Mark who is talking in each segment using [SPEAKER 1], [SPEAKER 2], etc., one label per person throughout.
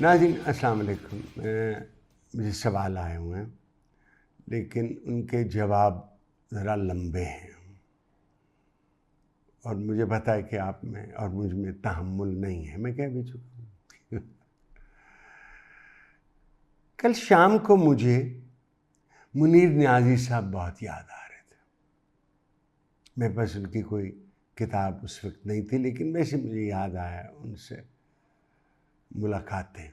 [SPEAKER 1] नाज़रीन अस्सलाम वालेकुम। मुझे सवाल आए हुए हैं लेकिन उनके जवाब ज़रा लंबे हैं और मुझे पता है कि आप में और मुझ में तहम्मुल नहीं है। मैं कह भी चुका हूँ। कल शाम को मुझे मुनीर नियाज़ी साहब बहुत याद आ रहे थे। मेरे पास उनकी कोई किताब उस वक्त नहीं थी, लेकिन वैसे मुझे याद आया उनसे मुलाकातें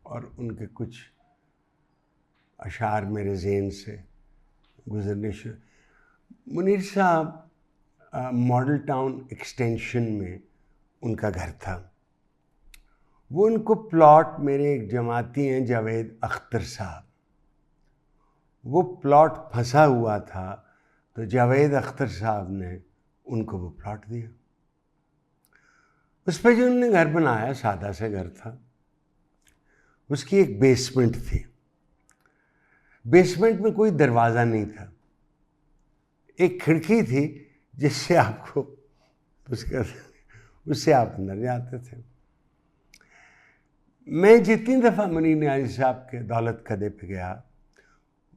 [SPEAKER 1] और उनके कुछ अशार मेरे ज़हन से गुज़रने शुरू। मुनीर साहब मॉडल टाउन एक्सटेंशन में उनका घर था। वो उनको प्लॉट, मेरे एक जमाती हैं जावेद अख्तर साहब, वो प्लॉट फंसा हुआ था तो जावेद अख्तर साहब ने उनको वो प्लॉट दिया। उस पर जो उन्होंने घर बनाया, सादा सा घर था, उसकी एक बेसमेंट थी। बेसमेंट में कोई दरवाज़ा नहीं था, एक खिड़की थी जिससे आपको उससे आप अंदर जाते थे। मैं जितनी दफ़ा मुनीर नियाज़ी साहब के दौलत कदे पे गया,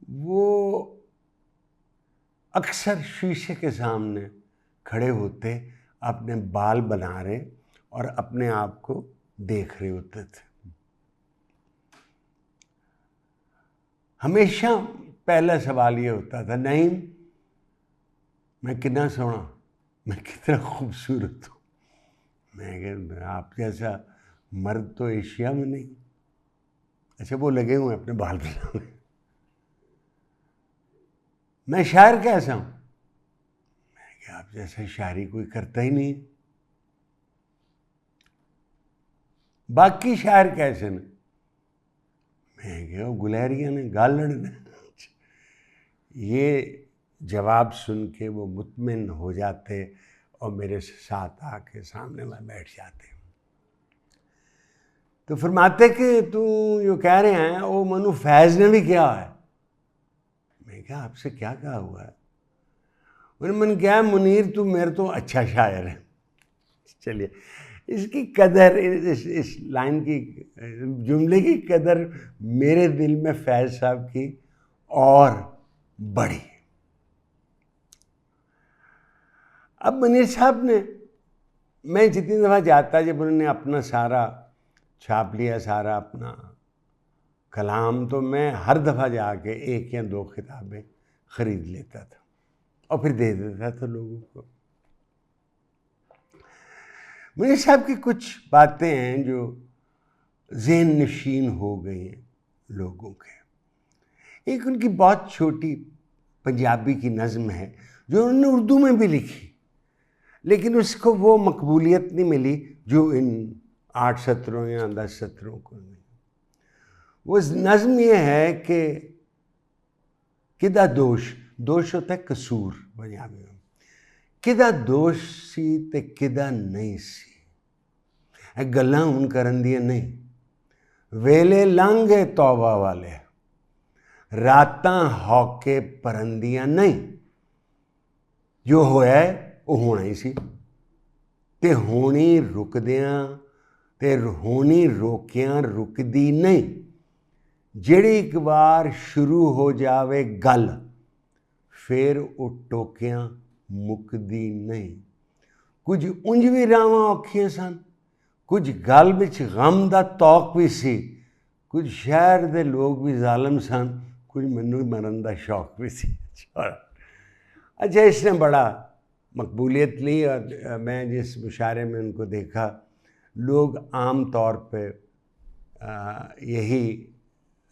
[SPEAKER 1] वो अक्सर शीशे के सामने खड़े होते, अपने बाल बना रहे और अपने आप को देख रहे होते थे। हमेशा पहला सवाल ये होता था, नईम मैं कितना सोना, मैं कितना खूबसूरत हूँ। मैं कह, आप जैसा मर्द तो एशिया में नहीं। अच्छा, वो लगे हुए अपने बाल बनाने। मैं शायर कैसा हूँ? मैं क्या, आप जैसा शायरी कोई करता ही नहीं। बाकी शायर कैसे ने? मैं क्या, गुलहरिया ने, गालड़ ने। ये जवाब सुन के वो मुतमिन हो जाते और मेरे साथ आके सामने में बैठ जाते। तो फरमाते कि तू जो कह रहे हैं वो मनु फैज़ ने भी किया है। मैं क्या, आपसे क्या कहा हुआ है? मैंने क्या, मुनीर तू मेरे तो अच्छा शायर है। चलिए, इसकी कदर, इस लाइन की, जुमले की कदर मेरे दिल में फैज़ साहब की और बढ़ी। अब मुनीर साहब ने, मैं जितनी दफ़ा जाता, जब उन्होंने अपना सारा छाप लिया, सारा अपना कलाम, तो मैं हर दफ़ा जाके एक या दो किताबें ख़रीद लेता था और फिर दे देता था लोगों को। मुनीर साहब की कुछ बातें हैं जो ज़हन नशीन हो गई हैं लोगों के। एक उनकी बहुत छोटी पंजाबी की नज़म है जो उन्होंने उर्दू में भी लिखी, लेकिन उसको वो मकबूलियत नहीं मिली जो इन 8 सत्रों या 10 सत्रों को मिली। वो नज़म ये है कि किदा दोष, दोष होता है कसूर पंजाबी में, किदा दोष सी ते किदा नहीं सी, गल्लां हुण करन दियां नहीं, वेले लंघ गए तौबा वाले, रातां हौके परंदियां नहीं, जो होया है वो होना ही सी, ते होनी रुकदियां ते होनी रोकियां रुकदी नहीं, ਜਿਹੜੀ एक बार शुरू हो जावे गल, फिर वो टोकियां मुकदी नहीं। कुछ उंज भी रावां औखियां सन, कुछ गल विच गम दा तौक भी सी, कुछ शहर दे लोग भी जालिम सन, कुछ मैनू मरन दा शौक भी सी। अच्छा, इसने बड़ा मकबूलियत ली और मैं जिस मुशायरे में उनको देखा, लोग आम तौर पे यही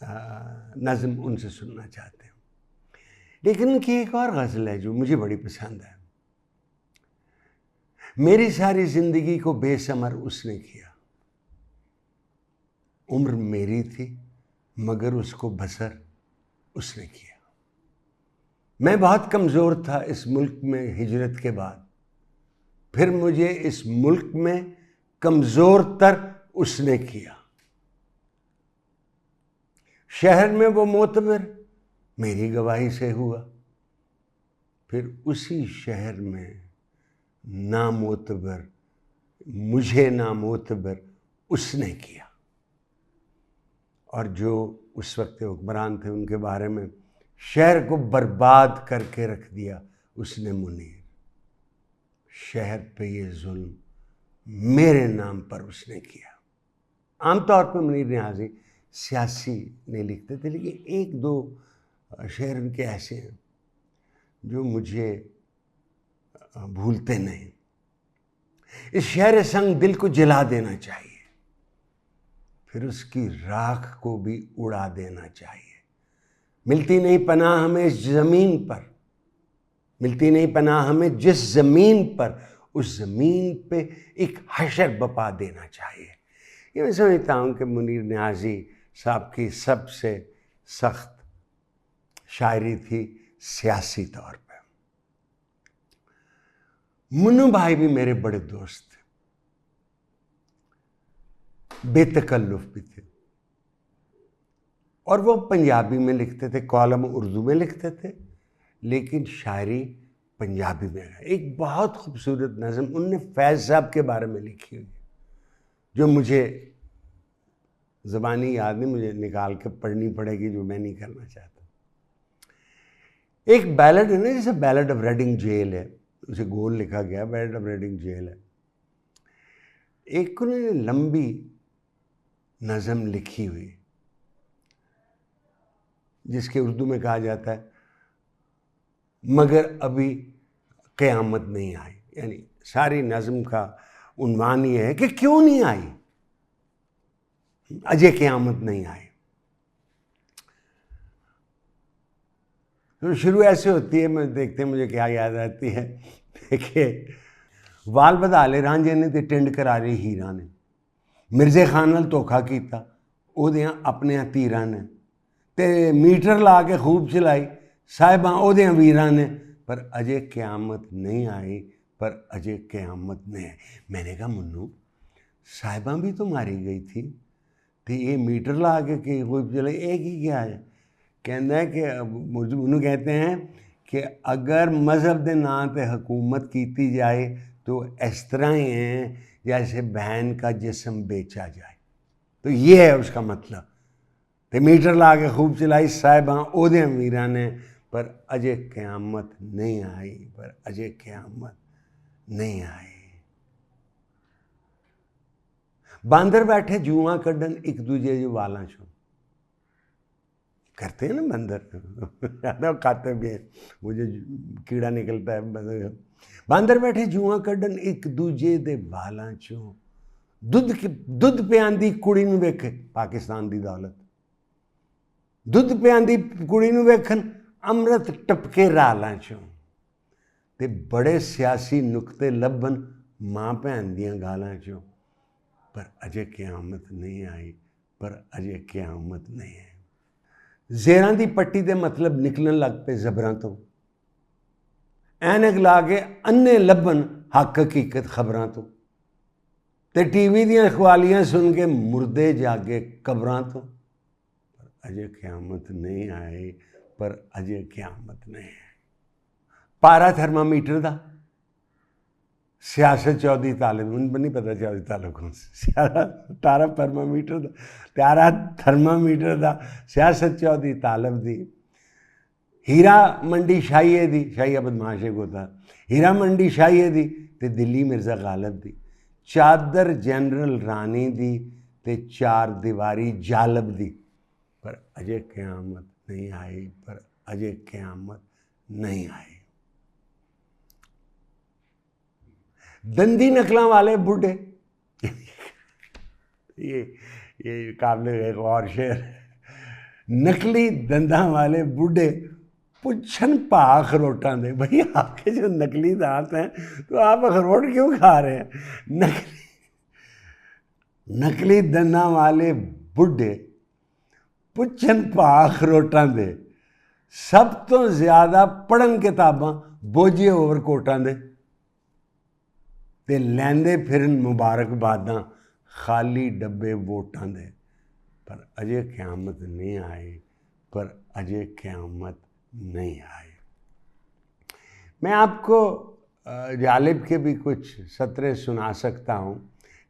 [SPEAKER 1] नज़म उनसे सुनना चाहते हैं। लेकिन उनकी एक और गज़ल है जो मुझे बड़ी पसंद है। मेरी सारी ज़िंदगी को बेसमर उसने किया, उम्र मेरी थी मगर उसको बसर उसने किया। मैं बहुत कमज़ोर था इस मुल्क में हिजरत के बाद, फिर मुझे इस मुल्क में कमज़ोर तर उसने किया। शहर में वो मोतबर मेरी गवाही से हुआ, फिर उसी शहर में नामोतबर मुझे नामोतबर उसने किया। और जो उस वक्त हुक्मरान थे उनके बारे में शहर को बर्बाद करके रख दिया उसने मुनीर। शहर पे ये जुल्म मेरे नाम पर उसने किया। आमतौर पर मुनीर नियाज़ी सियासी नहीं लिखते थे, लेकिन एक दो शेर उनके ऐसे हैं जो मुझे भूलते नहीं। इस शहर संग दिल को जला देना चाहिए, फिर उसकी राख को भी उड़ा देना चाहिए। मिलती नहीं पनाह हमें इस ज़मीन पर, मिलती नहीं पनाह हमें जिस ज़मीन पर, उस ज़मीन पे एक हशर बपा देना चाहिए। ये मैं समझता हूँ कि मुनीर नियाज़ी साहब की सबसे सख्त शायरी थी सियासी तौर पे। मुन्नू भाई भी मेरे बड़े दोस्त थे, बेतकल्लुफ भी थे, और वो पंजाबी में लिखते थे, कॉलम उर्दू में लिखते थे, लेकिन शायरी पंजाबी में है। एक बहुत खूबसूरत नज़म उनने फैज़ साहब के बारे में लिखी हुई, जो मुझे ज़बानी याद नहीं, मुझे निकाल के पढ़नी पड़ेगी, जो मैं नहीं करना चाहता। एक बैलेड है ना, जैसे बैलेड ऑफ रेडिंग जेल है, उसे गोल लिखा गया, बैलेड ऑफ रेडिंग जेल है। एक उन्होंने लंबी नज़म लिखी हुई जिसके उर्दू में कहा जाता है मगर अभी क़यामत नहीं आई। यानी सारी नज़म का उन्वान ये है कि क्यों नहीं आई, अजय क़यामत नहीं आई। तो शुरू ऐसे होती है, मैं देखते मुझे क्या याद आती है कि वाल बधाले रांझे ने ते टिंड करारी हीरा ने, मिर्जे खान नाल धोखा कीता ओदियां अपने तीरां ने, ते मीटर ला के खूब चलाई साहिबां ओदियां वीरां ने, पर अजय क़यामत नहीं आई, पर अजय क़यामत नहीं आई। मैंने कहा मुन्नू साहिबां भी तो मारी गई थी, तो ये मीटर ला के खूब चलाई, एक ही क्या है। कहना है कि मुझे कहते हैं कि अगर मज़हब के नाम पे हुकूमत की जाए तो इस तरह ही है जैसे बहन का जिस्म बेचा जाए। तो ये है उसका मतलब। तो मीटर ला के खूब चलाई साहिबां ओदे मीरा ने, पर अजय क़यामत नहीं आई, पर अजय क़यामत नहीं आई। बांदर बैठे जुआ कड्डन एक दूजे जो वाला छो, करते हैं ना बंदर खाते भी हैं, मुझे कीड़ा निकलता है। बांदर बैठे जुआ कड्डन एक दूजे दे वालां चों, दुध पियांदी कुड़ी नूं वेखे पाकिस्तान दी दौलत, दुध पियांदी कुड़ी नूं वेखन अमृत टपके रालां चों, ते बड़े सियासी नुकते लभन मां भैन दियां गालां चों, पर अजय क़यामत नहीं आई, पर अजय क़यामत नहीं है। ज़ेरां दी पट्टी दे मतलब निकलन लग पे ज़बरां तो, ऐनक ला के अन्ने लभन हक हकीकत खबरां तो, ते टीवी दियां ख्वालियां सुन के मुर्दे जागे कबरां तो, पर अजय क़यामत नहीं आई, पर अजय क़यामत नहीं है। पारा थर्मामीटर दा सियासत चौधरी तालब, उनको नहीं पता चौधरी तालब कौन से, तारा थर्मामीटर दा प्यारा थर्मामीटर दा सियासत चौधरी तालब दी, हीरा मंडी शाहिए दी, शाहिया बदमाशे को था, हीरा मंडी शाहिए दी ते दिल्ली मिर्ज़ा गालिब दी, चादर जनरल रानी दी ते चार दीवारी जालब दी, पर अजय क़यामत नहीं आई, पर अजय क़यामत नहीं आई। दंदी नकलों वाले बूढ़े ये काबिल एक और शेर, नकली दंदा वाले बूढ़े पुछन पा अखरोटां दे। भाई आपके जो नकली दांत हैं तो आप अखरोट क्यों खा रहे हैं। नकली दंदा वाले बूढ़े पुछन पा अखरोटां दे, सब तो ज़्यादा पढ़न किताबां बोझे ओवरकोटां दे, ते लैंदे फिरन मुबारकबादां खाली डब्बे वोटां दे, पर अजय क़यामत नहीं आई, पर अजय क़यामत नहीं आई। मैं आपको जालिब के भी कुछ सतरे सुना सकता हूँ,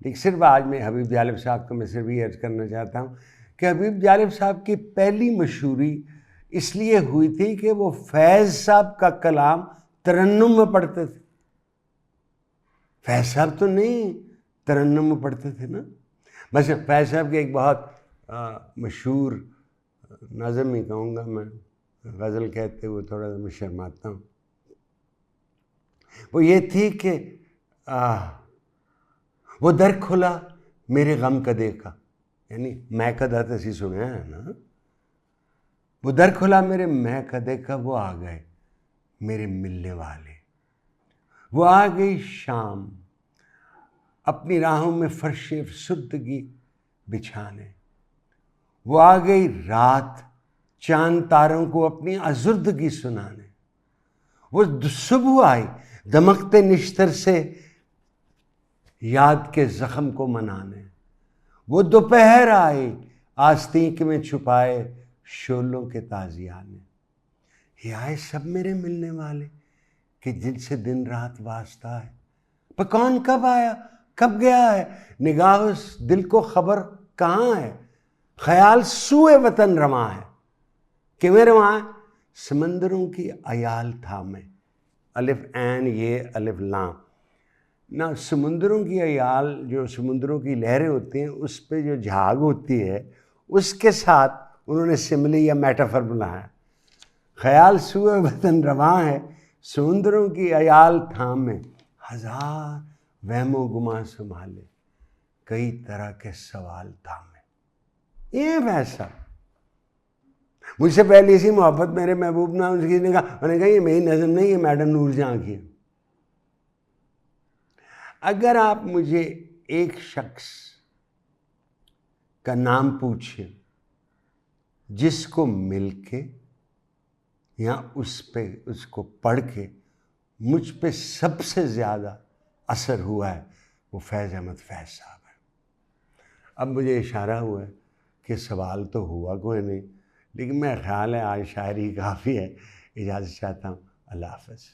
[SPEAKER 1] लेकिन सिर्फ आज मैं हबीब जालिब साहब को मैं सिर्फ ये अर्ज़ करना चाहता हूँ कि हबीब जालिब साहब की पहली मशहूरी इसलिए हुई थी कि वो फैज़ साहब का कलाम तरन्नुम में पढ़ते थे। फैज़ साहब तो नहीं तरन्नुम में पढ़ते थे ना। बस फैज़ साहब की एक बहुत मशहूर नज़म ही कहूँगा मैं, गज़ल कहते हुए थोड़ा सा मैं शर्माता हूँ। वो ये थी कि वो दर खुला मेरे गम का देखा, यानी मैं कदा तो सी सुने है ना। वो दर खुला मेरे मैं का देखा, वो आ गए मेरे मिलने वाले। वो आ गई शाम अपनी राहों में फर्श अफसुर्दगी बिछाने। वो आ गई रात चांद तारों को अपनी अजुर्दगी सुनाने। वो सुबह आई दमकते निश्तर से याद के जख्म को मनाने। वो दोपहर आई आस्तीक में छुपाए शोलों के ताजियाने। ये आए सब मेरे मिलने वाले कि जिनसे दिन रात वास्ता है। पर कौन कब आया कब गया है, निगाह उस दिल को खबर कहाँ है। ख्याल सूए वतन रवा है कि मेरे वहाँ समंदरों की अयाल था मैं। अलिफ ऐन ये अलिफ लाम ना। समुंदरों की अयाल, जो समुंदरों की लहरें होती हैं उस पे जो झाग होती है, उसके साथ उन्होंने सिमली या मेटाफर बनाया। ख्याल सूए वतन रवा है समुंदरों की अयाल थामे, हजार वहमो गुमा संभाले कई तरह के सवाल थामे। ये वैसा मुझसे पहले इसी मोहब्बत मेरे महबूब ना उसकी ने कहा, मैंने कहा ये मेरी नज़म नहीं, ये मैडम नूरजहां की है। अगर आप मुझे एक शख्स का नाम पूछें जिसको मिलके या उस पे उसको पढ़ के मुझ पे सबसे ज़्यादा असर हुआ है, वो फैज़ अहमद फैज़ साहब है। अब मुझे इशारा हुआ है कि सवाल तो हुआ कोई नहीं, लेकिन मेरा ख्याल है आज शायरी काफ़ी है। इजाज़त चाहता हूँ। अल्लाह हाफ़िज़।